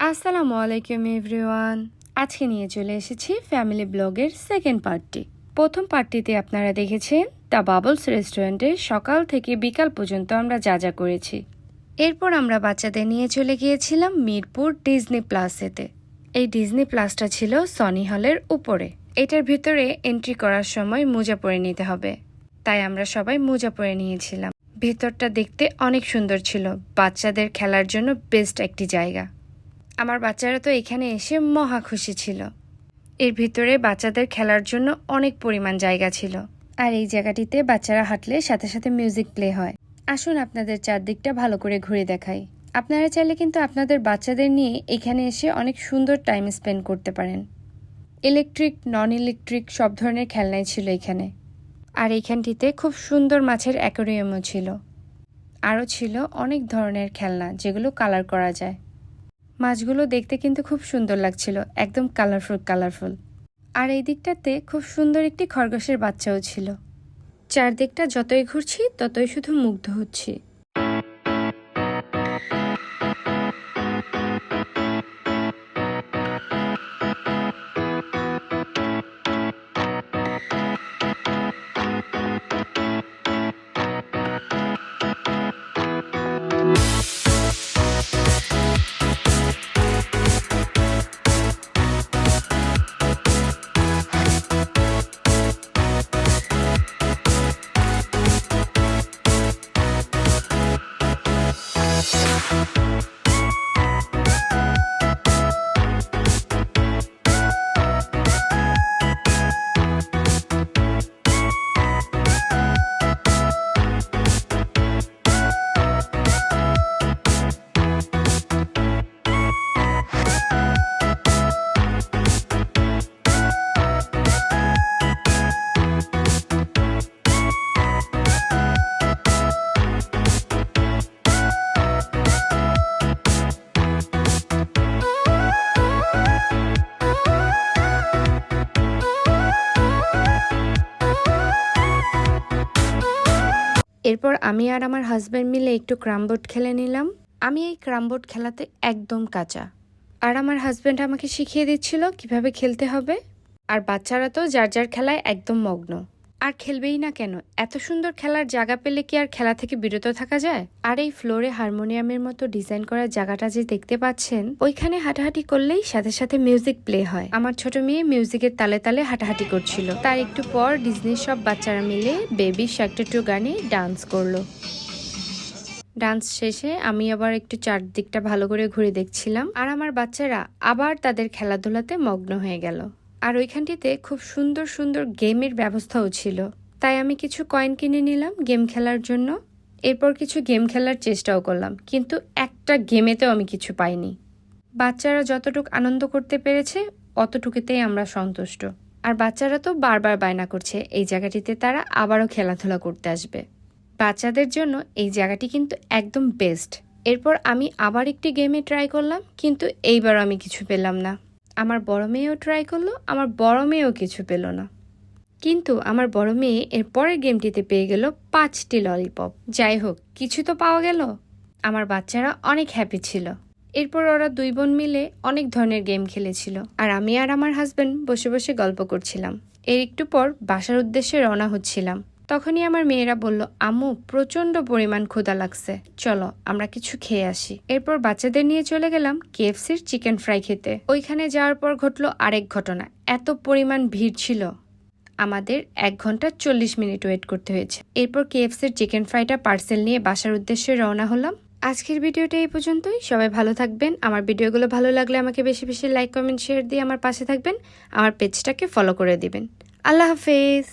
আসসালামু আলাইকুম এভরিওয়ান। আজকে নিয়ে চলে এসেছি ফ্যামিলি ব্লগের সেকেন্ড পার্টটি। প্রথম পার্টটিতে আপনারা দেখেছেন দ্য বাবলস রেস্টুরেন্টে সকাল থেকে বিকাল পর্যন্ত আমরা যা যা করেছি। এরপর আমরা বাচ্চাদের নিয়ে চলে গিয়েছিলাম মিরপুর ডিজনি প্লাসেতে। এই ডিজনি প্লাসটা ছিল সনি হলের উপরে। এটার ভিতরে এন্ট্রি করার সময় মোজা পরে নিতে হবে, তাই আমরা সবাই মোজা পরে নিয়েছিলাম। ভেতরটা দেখতে অনেক সুন্দর ছিল, বাচ্চাদের খেলার জন্য বেস্ট একটি জায়গা। আমার বাচ্চারা তো এখানে এসে মহা খুশি ছিল। এর ভিতরে বাচ্চাদের খেলার জন্য অনেক পরিমাণ জায়গা ছিল, আর এই জায়গাটিতে বাচ্চারা হাঁটলে সাথে সাথে মিউজিক প্লে হয়। আসুন আপনাদের চারদিকটা ভালো করে ঘুরে দেখাই। আপনারা চাইলে কিন্তু আপনাদের বাচ্চাদের নিয়ে এখানে এসে অনেক সুন্দর টাইম স্পেন্ড করতে পারেন। ইলেকট্রিক, নন ইলেকট্রিক সব ধরনের খেলনাই ছিল এখানে। আর এইখানটিতে খুব সুন্দর মাছের অ্যাকোয়ারিয়ামও ছিল। আরও ছিল অনেক ধরনের খেলনা যেগুলো কালার করা যায়। মাছগুলো দেখতে কিন্তু খুব সুন্দর লাগছিল, একদম কালারফুল। আর এই দিকটাতে খুব সুন্দর একটি খরগোশের বাচ্চাও ছিল। চারদিকটা যতই ঘুরছি ততই শুধু মুগ্ধ হচ্ছি। এরপর আমি আর আমার হাজব্যান্ড মিলে একটু ক্রামবোর্ড খেলে নিলাম। আমি এই ক্রামবোর্ড খেলাতে একদম কাঁচা, আর আমার হাজব্যান্ড আমাকে শিখিয়ে দিচ্ছিল কিভাবে খেলতে হবে। আর বাচ্চারা তো যার যার খেলায় একদম মগ্ন, আর খেলবেই না কেন, এত সুন্দর খেলার জায়গা পেলে কি আর খেলা থেকে বিরত থাকা যায়। আর এই ফ্লোরে হারমোনিয়ামের মতো ডিজাইন করা জায়গাটা যে দেখতে পাচ্ছেন, ওইখানে হাঁটাহাঁটি করলেই সাথে সাথে মিউজিক প্লে হয়। আমার ছোট মেয়ে মিউজিকের তালে তালে হাঁটাহাঁটি করছিল। তার একটু পর ডিজনির সব বাচ্চারা মিলে বেবি শার্ক টু গানে ডান্স করলো। ডান্স শেষে আমি আবার একটু চারদিকটা ভালো করে ঘুরে দেখছিলাম, আর আমার বাচ্চারা আবার তাদের খেলাধুলাতে মগ্ন হয়ে গেল। আর ওইখানটিতে খুব সুন্দর সুন্দর গেমের ব্যবস্থাও ছিল, তাই আমি কিছু কয়েন কিনে নিলাম গেম খেলার জন্য। এরপর কিছু গেম খেলার চেষ্টাও করলাম, কিন্তু একটা গেমেতেও আমি কিছু পাইনি। বাচ্চারা যতটুকু আনন্দ করতে পেরেছে অতটুকুতেই আমরা সন্তুষ্ট। আর বাচ্চারা তো বারবার বায়না করছে এই জায়গাটিতে তারা আবারও খেলাধুলা করতে আসবে। বাচ্চাদের জন্য এই জায়গাটি কিন্তু একদম বেস্ট। এরপর আমি আবার একটি গেমে ট্রাই করলাম, কিন্তু এইবার আমি কিছু পেলাম না। আমার বড় মেয়েও ট্রাই করলো, আমার বড় মেয়েও কিছু পেল না। কিন্তু আমার বড় মেয়ে এর পরের গেমটিতে পেয়ে গেল 5টি ললিপপ। যাই হোক, কিছু তো পাওয়া গেল। আমার বাচ্চারা অনেক হ্যাপি ছিল। এরপর ওরা দুই বোন মিলে অনেক ধরনের গেম খেলেছিল, আর আমি আর আমার হাজব্যান্ড বসে বসে গল্প করছিলাম। এর একটু পর বাসার উদ্দেশ্যে রওনা হচ্ছিলাম। তখনই আমার মেয়েরা বলল, আম্মু প্রচন্ড পরিমাণ ক্ষুধা লাগছে, চলো আমরা কিছু খেয়ে আসি। এরপর বাচ্চাদের নিয়ে চলে গেলাম কেএফসির চিকেন ফ্রাই খেতে। ওইখানে যাওয়ার পর ঘটলো আরেক ঘটনা। এত পরিমাণ ভিড় ছিল, আমাদের 1 ঘন্টা 40 মিনিট ওয়েট করতে হয়েছে। এরপর কেএফসির চিকেন ফ্রাইটা পার্সেল নিয়ে বাসার উদ্দেশ্যে রওনা হলাম। আজকের ভিডিওটা এই পর্যন্তই। সবাই ভালো থাকবেন। আমার ভিডিওগুলো ভালো লাগলে আমাকে বেশি বেশি লাইক, কমেন্ট, শেয়ার দিয়ে আমার পাশে থাকবেন। আমার পেজটাকে ফলো করে দিবেন। আল্লাহ হাফেজ।